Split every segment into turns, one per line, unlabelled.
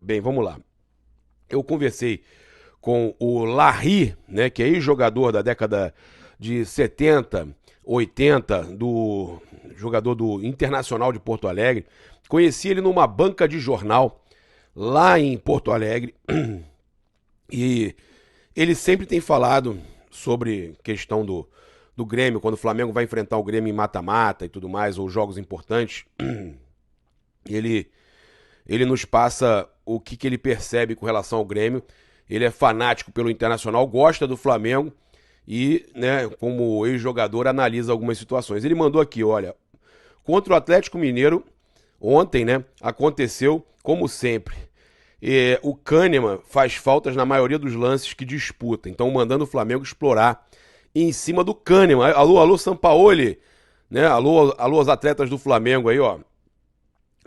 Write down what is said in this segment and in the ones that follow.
Bem, vamos lá. Eu conversei com o Larry, né, que é ex-jogador da década de 70, 80, do jogador do Internacional de Porto Alegre. Conheci ele numa banca de jornal lá em Porto Alegre e ele sempre tem falado sobre questão do Grêmio, quando o Flamengo vai enfrentar o Grêmio em mata-mata e tudo mais, ou jogos importantes. Ele, ele nos passa o que ele percebe com relação ao Grêmio. Ele é fanático pelo Internacional, gosta do Flamengo e, né, como ex-jogador, analisa algumas situações. Ele mandou aqui, olha, contra o Atlético Mineiro, ontem, né, aconteceu como sempre. O Kahneman faz faltas na maioria dos lances que disputa, então mandando o Flamengo explorar em cima do Kahneman. Alô, alô, Sampaoli, né? Alô, alô, os atletas do Flamengo aí, ó.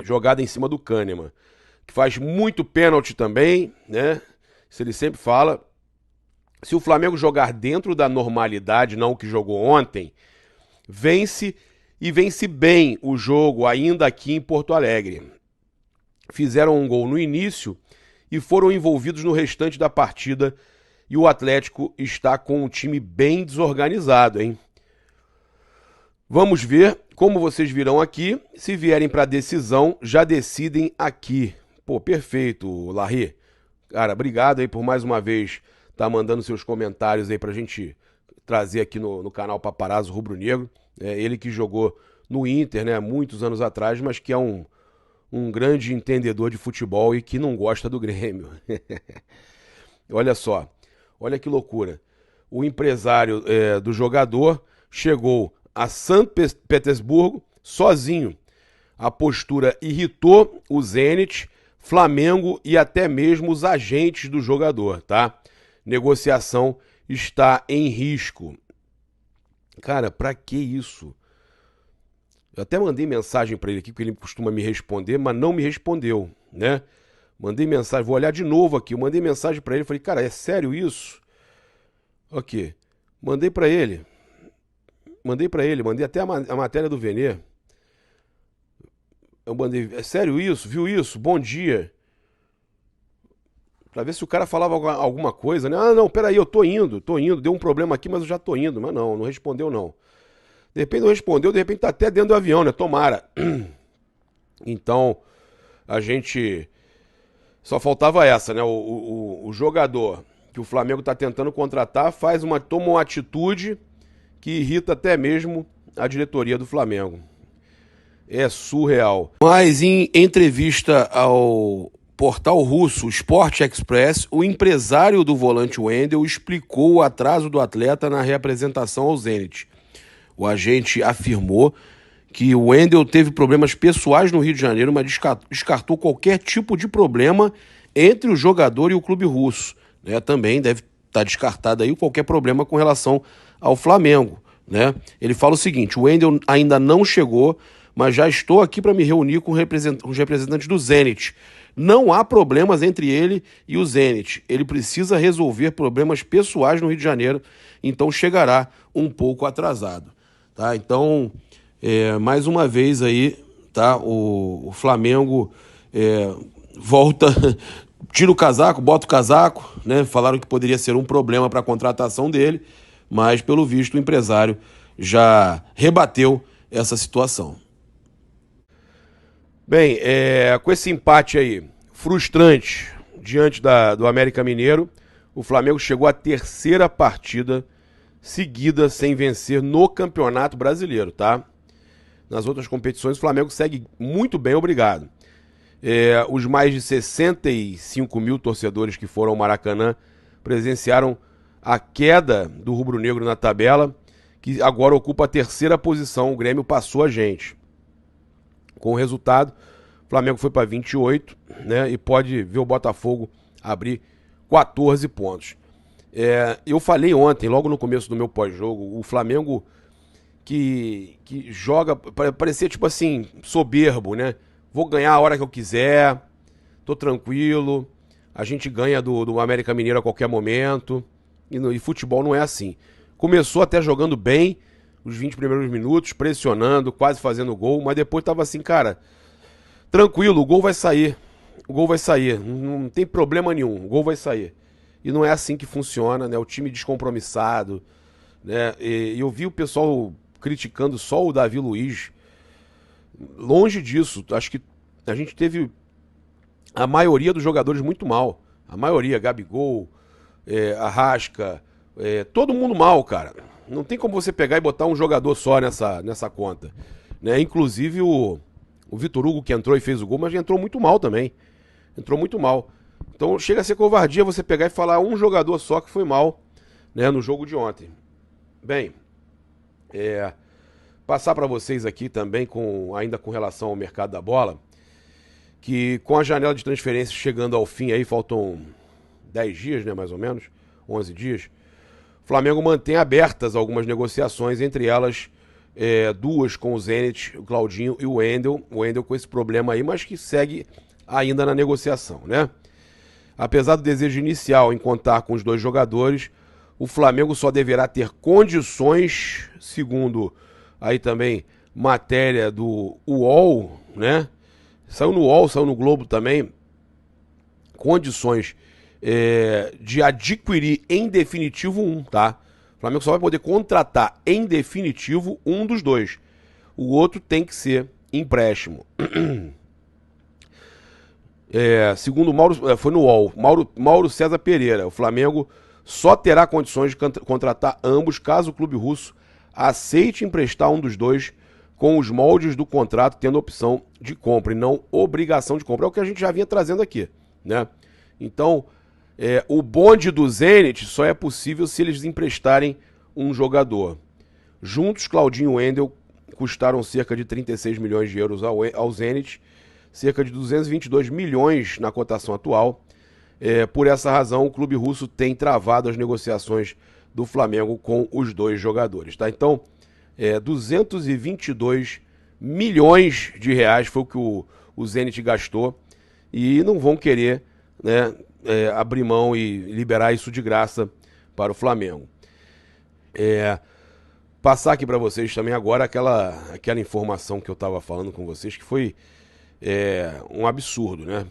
Jogada em cima do Kahneman, que faz muito pênalti também, né? Isso ele sempre fala. Se o Flamengo jogar dentro da normalidade, não o que jogou ontem, vence e vence bem o jogo ainda aqui em Porto Alegre. Fizeram um gol no início e foram envolvidos no restante da partida e o Atlético está com um time bem desorganizado, hein? Vamos ver como vocês virão aqui. Se vierem para decisão, já decidem aqui. Pô, perfeito, Larry. Cara, obrigado aí por mais uma vez estar mandando seus comentários aí pra gente trazer aqui no canal Paparazzo Rubro Negro. Ele que jogou no Inter, né, muitos anos atrás, mas que é um grande entendedor de futebol e que não gosta do Grêmio. Olha só, olha que loucura. O empresário do jogador chegou a São Petersburgo sozinho. A postura irritou o Zenit, Flamengo e até mesmo os agentes do jogador, tá? Negociação está em risco. Cara, pra que isso? Eu até mandei mensagem pra ele aqui, porque ele costuma me responder, mas não me respondeu, né? Mandei mensagem, vou olhar de novo aqui. Eu mandei mensagem pra ele, falei, cara, é sério isso? Ok. Mandei pra ele. Mandei até a matéria do Venê. Eu mandei, é sério isso? Viu isso? Bom dia. Pra ver se o cara falava alguma coisa, né? Ah, não, peraí, eu tô indo. Deu um problema aqui, mas eu já tô indo. Mas não respondeu não. De repente não respondeu, de repente tá até dentro do avião, né? Tomara. Então, a gente... Só faltava essa, né? O jogador que o Flamengo tá tentando contratar toma uma atitude que irrita até mesmo a diretoria do Flamengo. É surreal. Mas em entrevista ao portal russo Sport Express, o empresário do volante Wendel explicou o atraso do atleta na reapresentação ao Zenit. O agente afirmou que o Wendel teve problemas pessoais no Rio de Janeiro, mas descartou qualquer tipo de problema entre o jogador e o clube russo, né? Também deve estar descartado aí qualquer problema com relação ao Flamengo, né? Ele fala o seguinte, o Wendel ainda não chegou, mas já estou aqui para me reunir com os representantes do Zenit. Não há problemas entre ele e o Zenit. Ele precisa resolver problemas pessoais no Rio de Janeiro, então chegará um pouco atrasado. Tá? Então, mais uma vez aí, tá? O Flamengo volta, tira o casaco, bota o casaco, né? Falaram que poderia ser um problema para a contratação dele, mas pelo visto o empresário já rebateu essa situação. Bem, com esse empate aí, frustrante, diante do América Mineiro, o Flamengo chegou à terceira partida seguida sem vencer no Campeonato Brasileiro, tá? Nas outras competições o Flamengo segue muito bem, obrigado. Os mais de 65 mil torcedores que foram ao Maracanã presenciaram a queda do rubro-negro na tabela, que agora ocupa a terceira posição, o Grêmio passou a gente. Com o resultado, o Flamengo foi para 28, né, e pode ver o Botafogo abrir 14 pontos. Eu falei ontem, logo no começo do meu pós-jogo, o Flamengo que joga, parecia tipo assim, soberbo, né? Vou ganhar a hora que eu quiser, tô tranquilo, a gente ganha do América Mineiro a qualquer momento, e futebol não é assim. Começou até jogando bem, os 20 primeiros minutos, pressionando, quase fazendo gol, mas depois tava assim, cara, tranquilo, o gol vai sair. o gol vai sair. Não tem problema nenhum, o gol vai sair. E não é assim que funciona, né? O time descompromissado, né? E eu vi o pessoal criticando só o Davi Luiz. Longe disso, acho que a gente teve a maioria dos jogadores muito mal. A maioria, Gabigol, Arrasca, todo mundo mal, cara. Não tem como você pegar e botar um jogador só nessa conta. Né? Inclusive o Vitor Hugo, que entrou e fez o gol, mas entrou muito mal também. Entrou muito mal. Então chega a ser covardia você pegar e falar um jogador só que foi mal, né, no jogo de ontem. Bem, passar para vocês aqui também, ainda com relação ao mercado da bola, que com a janela de transferência chegando ao fim aí, faltam 10 dias, né, mais ou menos, 11 dias, o Flamengo mantém abertas algumas negociações, entre elas duas com o Zenit, o Claudinho e o Wendel com esse problema aí, mas que segue ainda na negociação, né? Apesar do desejo inicial em contar com os dois jogadores, o Flamengo só deverá ter condições, segundo aí também matéria do UOL, né? Saiu no UOL, saiu no Globo também, condições de adquirir em definitivo um, tá? O Flamengo só vai poder contratar em definitivo um dos dois. O outro tem que ser empréstimo. Segundo Mauro, foi no UOL, Mauro César Pereira, o Flamengo só terá condições de contratar ambos caso o clube russo aceite emprestar um dos dois com os moldes do contrato, tendo opção de compra e não obrigação de compra. É o que a gente já vinha trazendo aqui, né? Então, o bonde do Zenit só é possível se eles emprestarem um jogador. Juntos, Claudinho e Wendel custaram cerca de 36 milhões de euros ao Zenit, cerca de 222 milhões na cotação atual. Por essa razão, o clube russo tem travado as negociações do Flamengo com os dois jogadores. Tá? Então, 222 milhões de reais foi o que o Zenit gastou e não vão querer, né, abrir mão e liberar isso de graça para o Flamengo. Passar aqui para vocês também agora aquela informação que eu estava falando com vocês, que foi um absurdo, né?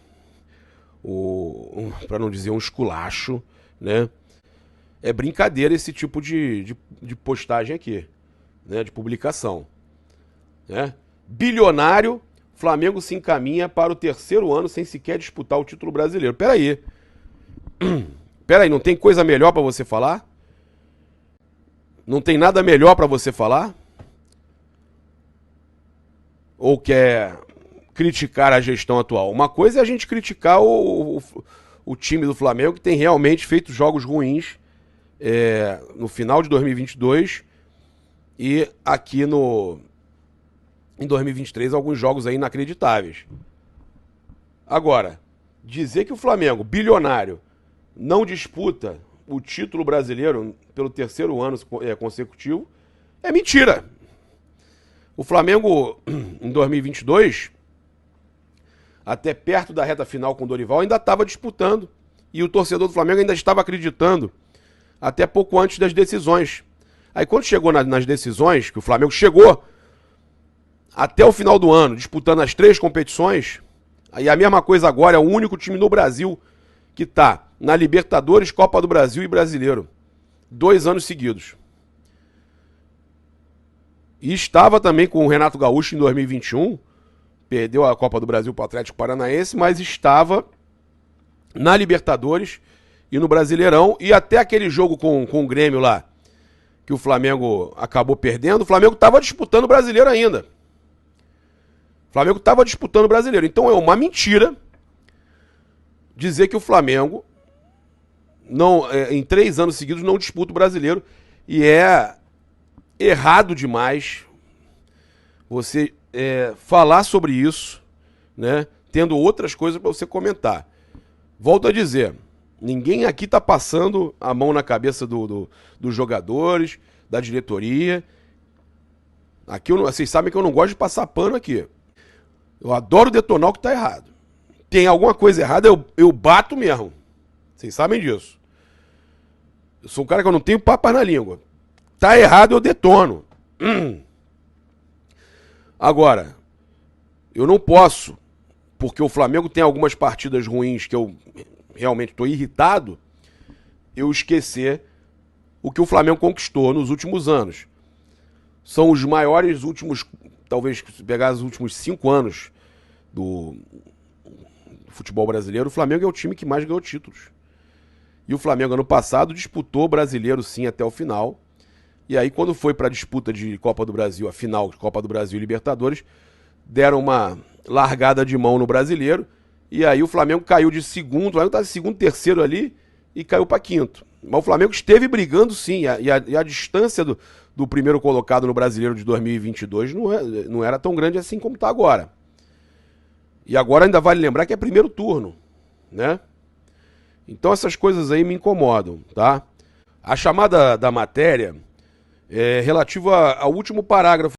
Para não dizer um esculacho, né? É brincadeira esse tipo de postagem aqui, né? De publicação, né? Bilionário, Flamengo se encaminha para o 3º ano sem sequer disputar o título brasileiro. Peraí, não tem coisa melhor para você falar? Não tem nada melhor para você falar? Ou quer criticar a gestão atual? Uma coisa é a gente criticar o time do Flamengo, que tem realmente feito jogos ruins no final de 2022 e aqui em 2023 alguns jogos aí inacreditáveis. Agora, dizer que o Flamengo, bilionário, não disputa o título brasileiro pelo 3º ano consecutivo é mentira. O Flamengo, em 2022, até perto da reta final com o Dorival, ainda estava disputando. E o torcedor do Flamengo ainda estava acreditando, até pouco antes das decisões. Aí quando chegou nas decisões, que o Flamengo chegou até o final do ano, disputando as 3 competições, aí a mesma coisa agora, é o único time no Brasil que está na Libertadores, Copa do Brasil e Brasileiro. 2 anos seguidos. E estava também com o Renato Gaúcho em 2021, perdeu a Copa do Brasil para o Atlético Paranaense, mas estava na Libertadores e no Brasileirão, e até aquele jogo com o Grêmio lá, que o Flamengo acabou perdendo, o Flamengo estava disputando o Brasileiro ainda. O Flamengo estava disputando o Brasileiro. Então é uma mentira dizer que o Flamengo em 3 anos seguidos não disputa o Brasileiro, e é errado demais você falar sobre isso, né, tendo outras coisas para você comentar. Volto a dizer, ninguém aqui está passando a mão na cabeça dos jogadores, da diretoria. Aqui vocês sabem que eu não gosto de passar pano aqui. Eu adoro detonar o que está errado. Tem alguma coisa errada, eu bato mesmo. Vocês sabem disso. Eu sou um cara que eu não tenho papas na língua. Tá errado, eu detono. Agora, eu não posso porque o Flamengo tem algumas partidas ruins que eu realmente estou irritado, eu esquecer o que o Flamengo conquistou nos últimos anos. São os maiores últimos, talvez se pegar os últimos 5 anos do futebol brasileiro, o Flamengo é o time que mais ganhou títulos. E o Flamengo ano passado disputou o brasileiro sim até o final. E aí quando foi para a disputa de Copa do Brasil, a final de Copa do Brasil e Libertadores, deram uma largada de mão no brasileiro. E aí o Flamengo caiu de segundo, o Flamengo tá de segundo, terceiro ali e caiu para quinto. Mas o Flamengo esteve brigando sim, e a distância do primeiro colocado no brasileiro de 2022 não era tão grande assim como está agora. E agora ainda vale lembrar que é primeiro turno, né? Então essas coisas aí me incomodam, tá? A chamada da matéria é relativa ao último parágrafo